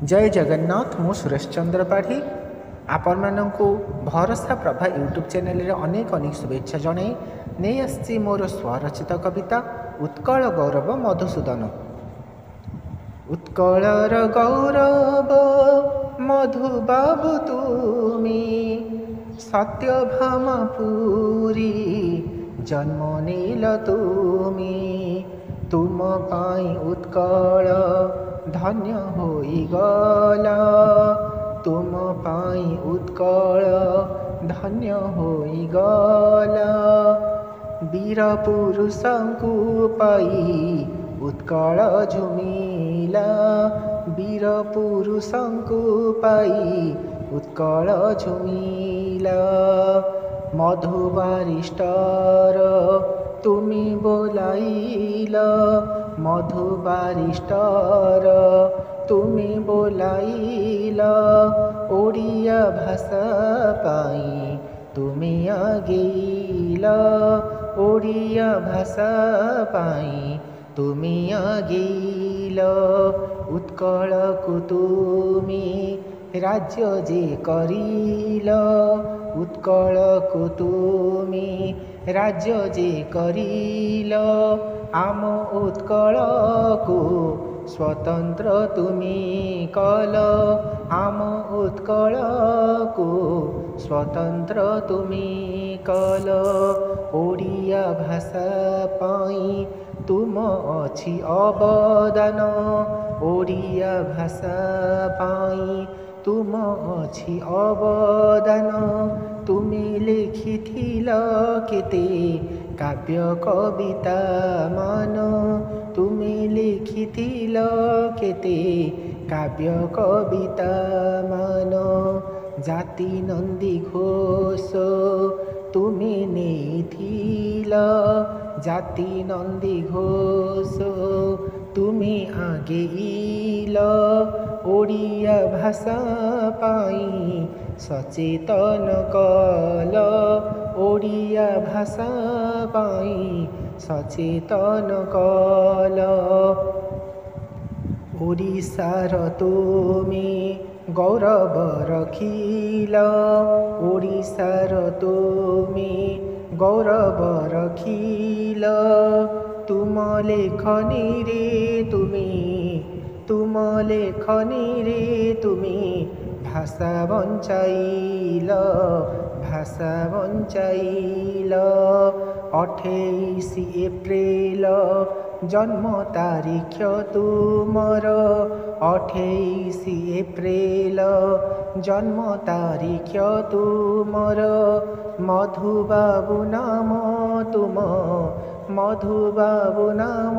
जय जगन्नाथ। मु सुरेश चंद्र पाढ़ी आपण मानू भरोसा प्रभा यूट्यूब चैनल रे अनेक अनेक शुभेच्छा जन नहीं आसी मोर स्वरचित कविता उत्कल गौरव मधुसूदन। उत्कलर गौरव मधुबाबू तुमी सत्यभामा पुरी जन्म नील तुमी तुम पाई उत्कल धन्य होइगला तुम पाई उत्कल धन्य होइगला वीर पुरुषंकु पाई उत्कल झुमिला वीर पुरुषंकु पाई उत्कल झुमिला मधु बारिष्टर तुमी बोलाइल मधु बारिष्टर तुमी बोलाइल ओडिया भाषा पाई तुमी आगेइल ओडिया भाषा पाई तुमी आगेइल उत्कल को तुमी राज्य जे करिल उत्कल को तुमी राज्य जे करिल आम उत्कल को स्वतंत्र तुमी कल आम उत्कल को स्वतंत्र तुमी कल ओडिया भाषा पाई तुम अछि अवदान ओडिया भाषा पाई तुम अछि अवदान तुमी लिखिथिल केते काव्य कविता मान तुमी लिखिथिल केते काव्य कविता मान जाति नंदी घोष तुमी नेथिल जाति नंदी घोष तुमी आगेइल ओडिया भाषा पाई सचेतन कल ओडिया भाषा पाई सचेतन कल ओडिशार तुमी गौरव रखिल ओडिशार तुमी गौरव रखिल तुम लेखनी रे तुम लेखनी रे तुमी भाषा बंचाइल भाषा बंचाइल 28 एप्रिल जन्म तारीख तुमर 28 एप्रिल जन्म तारीख तुमर मधुबाबू नाम तुम मधुबाबू नाम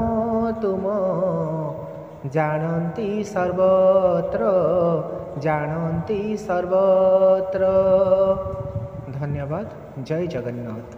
तुम जानती सर्वत्र जानती सर्वत्र। धन्यवाद। जय जगन्नाथ।